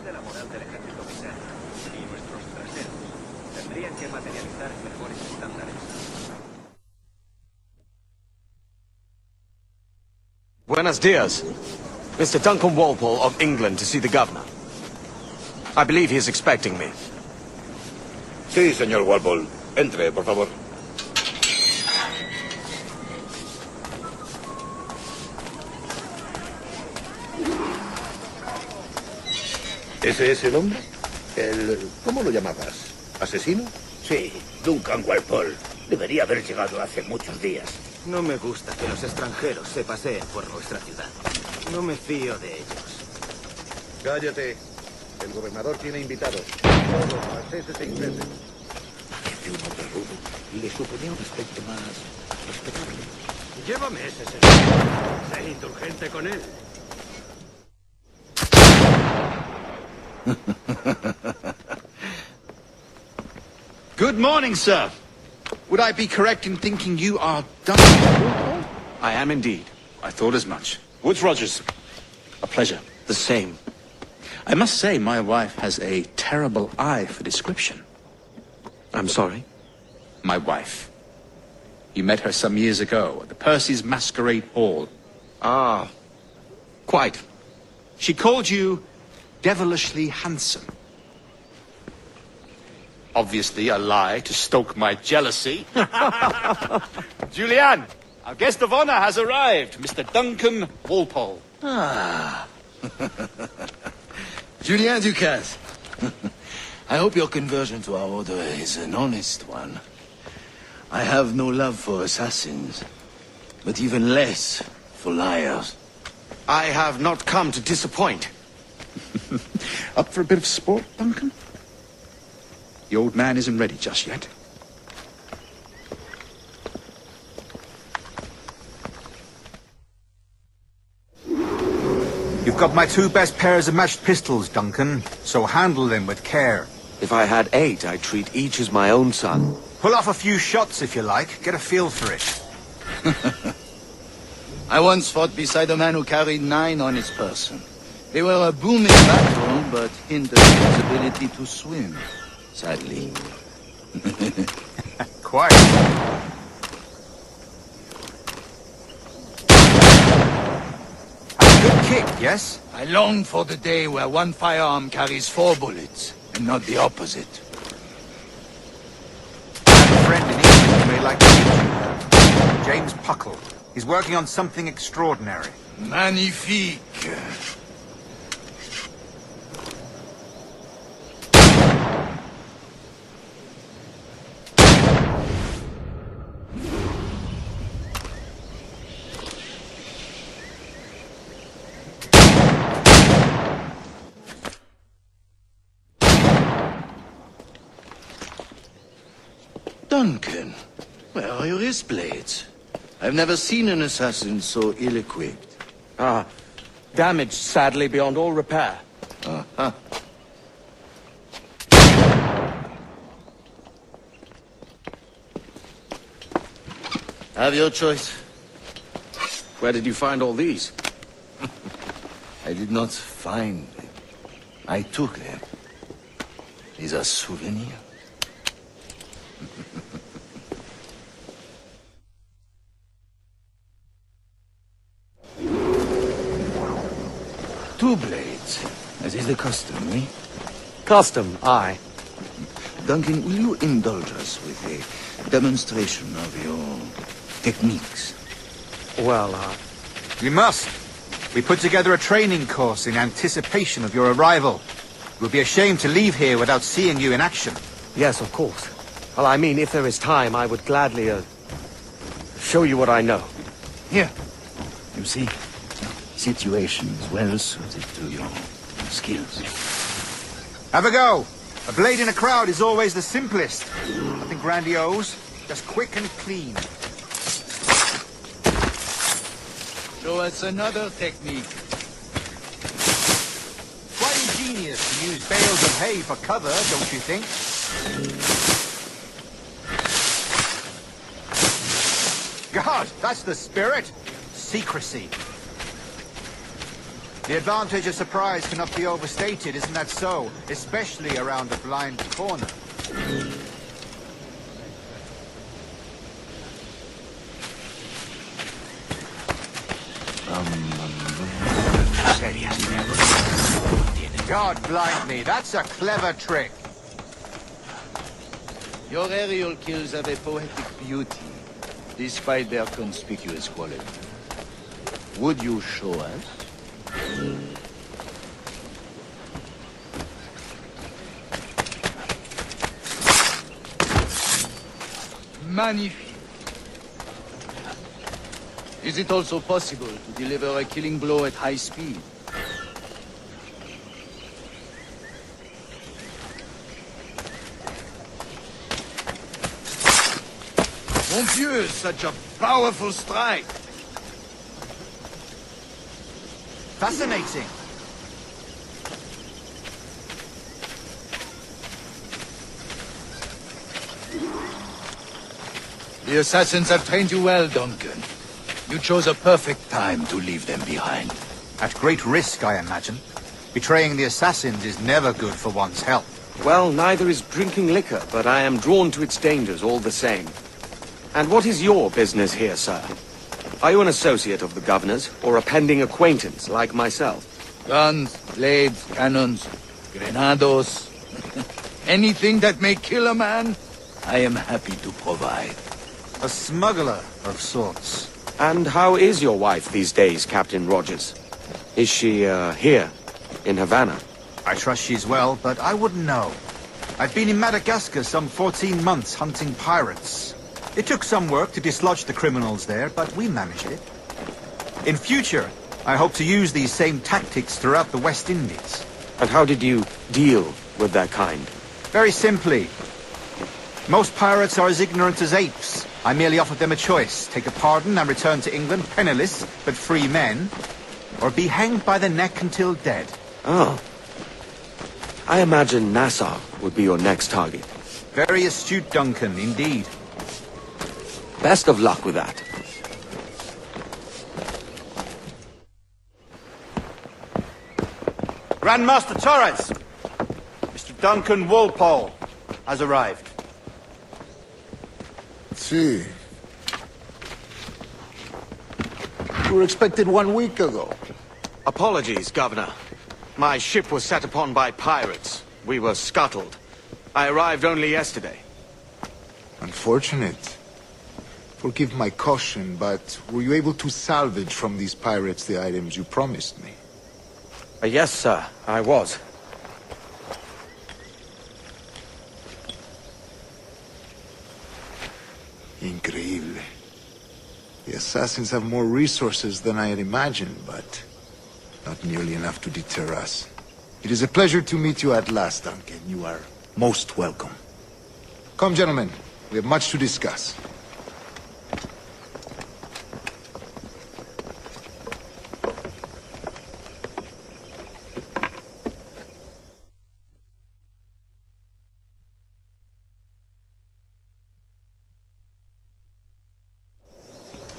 de la moral del ejército británico y nuestros traseros tendrían que materializar mejores estándares. Buenos dias. Mr. Duncan Whapol of England to see the governor. I believe he is expecting me. Sí, señor Whapol. Entre, por favor. ¿Ese es el hombre? ¿Cómo lo llamabas? ¿Asesino? Sí, Duncan Whapol. Debería haber llegado hace muchos días. No me gusta que los extranjeros se paseen por nuestra ciudad. No me fío de ellos. Cállate. El gobernador tiene invitados. Todos franceses e ingleses. Parece un hombre rudo y le suponía un aspecto más respetable. Llévame ese señor. Sé indulgente con él. Good morning, sir. Would I be correct in thinking you are Duncan Whapol? I am indeed. I thought as much. Woods Rogers. A pleasure. The same. I must say, my wife has a terrible eye for description. I'm sorry? My wife. You met her some years ago at the Percy's Masquerade Hall. Ah, quite. She called you devilishly handsome. Obviously a lie to stoke my jealousy. Julianne, our guest of honor has arrived, Mr. Duncan Whapol. Ah. Julien Ducasse. I hope your conversion to our order is an honest one. I have no love for assassins, but even less for liars. I have not come to disappoint. Up for a bit of sport, Duncan? The old man isn't ready just yet. You've got my two best pairs of matched pistols, Duncan, so handle them with care. If I had 8, I'd treat each as my own son. Pull off a few shots if you like, get a feel for it. I once fought beside a man who carried 9 on his person. They were a boom in battle, but hindered his ability to swim, sadly. Quite. A good kick, yes? I long for the day where one firearm carries 4 bullets, and not the opposite. I have a friend in England who may like to meet you. James Puckle. He's working on something extraordinary. Magnifique. Duncan, where are your wrist blades? I've never seen an assassin so ill-equipped. Ah, damaged sadly beyond all repair. Uh-huh. Have your choice. Where did you find all these? I did not find them. I took them. These are souvenirs. Two blades, as is the custom, eh? Custom, aye. Duncan, will you indulge us with a demonstration of your techniques? Well, We must. We put together a training course in anticipation of your arrival. We'll be ashamed to leave here without seeing you in action. yes, of course. Well, I mean, if there is time, I would gladly, show you what I know. Here. You see? Situations well suited to your skills. Have a go. A blade in a crowd is always the simplest. Nothing grandiose, just quick and clean. Show us another technique. Quite ingenious to use bales of hay for cover, don't you think? God, that's the spirit. Secrecy. The advantage of surprise cannot be overstated, isn't that so? Especially around a blind corner. God blind me, that's a clever trick. Your aerial kills have a poetic beauty, despite their conspicuous quality. Would you show us? Magnifique. Is it also possible to deliver a killing blow at high speed? Mon Dieu, such a powerful strike! Fascinating. The Assassins have trained you well, Duncan. You chose a perfect time to leave them behind. At great risk, I imagine. Betraying the Assassins is never good for one's health. Well, neither is drinking liquor, but I am drawn to its dangers all the same. And what is your business here, sir? Are you an associate of the governor's, or a pending acquaintance like myself? Guns, blades, cannons, grenados. Anything that may kill a man, I am happy to provide. A smuggler of sorts. And how is your wife these days, Captain Rogers? Is she, here, in Havana? I trust she's well, but I wouldn't know. I've been in Madagascar some 14 months hunting pirates. It took some work to dislodge the criminals there, but we managed it. In future, I hope to use these same tactics throughout the West Indies. And how did you deal with that kind? Very simply. Most pirates are as ignorant as apes. I merely offered them a choice. Take a pardon and return to England penniless, but free men. Or be hanged by the neck until dead. Oh. I imagine Nassau would be your next target. Very astute, Duncan, indeed. Best of luck with that. Grandmaster Torres! Mr. Duncan Whapol has arrived. See. You were expected 1 week ago. Apologies, Governor. My ship was set upon by pirates. We were scuttled. I arrived only yesterday. Unfortunate. Forgive my caution, but were you able to salvage from these pirates the items you promised me? Yes, sir, I was. Increíble. The Assassins have more resources than I had imagined, but not nearly enough to deter us. It is a pleasure to meet you at last, Duncan. You are most welcome. Come, gentlemen. We have much to discuss.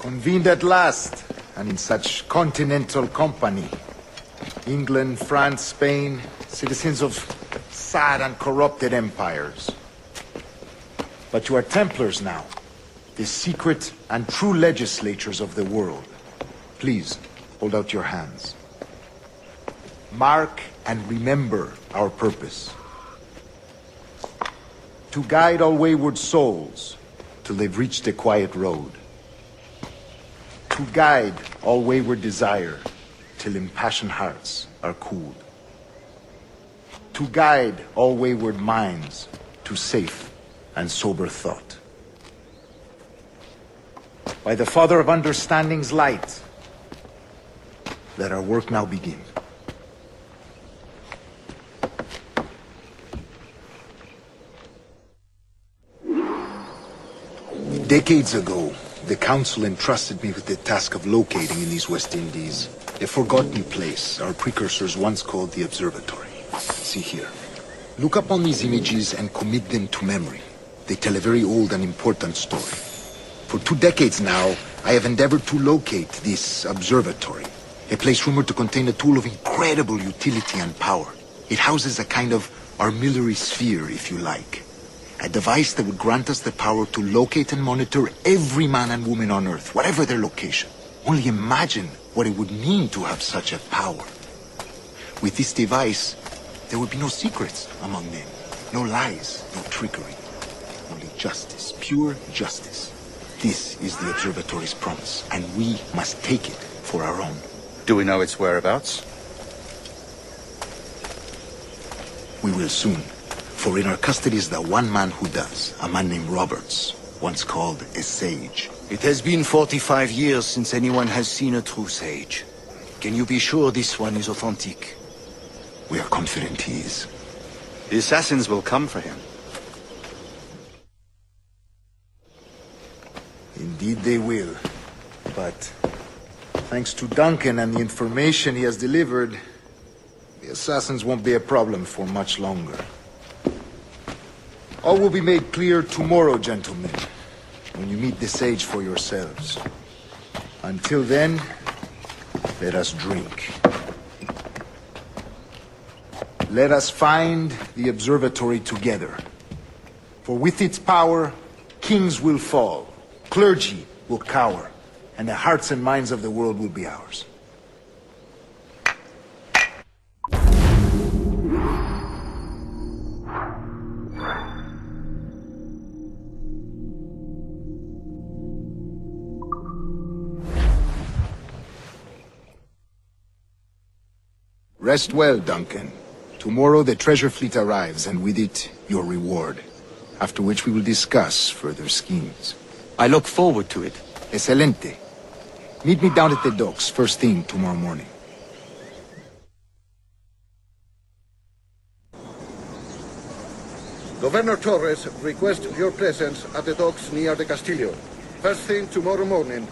Convened at last, and in such continental company. England, France, Spain, citizens of sad and corrupted empires. But you are Templars now, the secret and true legislatures of the world. Please, hold out your hands. Mark and remember our purpose. To guide all wayward souls till they've reached the quiet road. To guide all wayward desire till impassioned hearts are cooled. To guide all wayward minds to safe and sober thought. By the Father of Understanding's light, let our work now begin. Decades ago, the Council entrusted me with the task of locating in these West Indies a forgotten place our precursors once called the Observatory. See here. Look upon these images and commit them to memory. They tell a very old and important story. For 2 decades now, I have endeavored to locate this observatory, A place rumored to contain a tool of incredible utility and power. It houses a kind of armillary sphere, if you like. A device that would grant us the power to locate and monitor every man and woman on Earth, whatever their location. Only imagine what it would mean to have such a power. With this device, there would be no secrets among men. No lies, no trickery. Only justice, pure justice. This is the Observatory's promise, and we must take it for our own. Do we know its whereabouts? We will soon. For in our custody is the one man who does, a man named Roberts, once called a sage. It has been 45 years since anyone has seen a true sage. Can you be sure this one is authentic? We are confident he is. The Assassins will come for him. Indeed they will. But thanks to Duncan and the information he has delivered, the Assassins won't be a problem for much longer. All will be made clear tomorrow, gentlemen, when you meet the sage for yourselves. Until then, let us drink. Let us find the observatory together. For with its power, kings will fall, clergy will cower, and the hearts and minds of the world will be ours. Rest well, Duncan. Tomorrow the treasure fleet arrives, and with it, your reward. After which we will discuss further schemes. I look forward to it. Excelente. Meet me down at the docks first thing tomorrow morning. Governor Torres requests your presence at the docks near the Castillo. First thing tomorrow morning.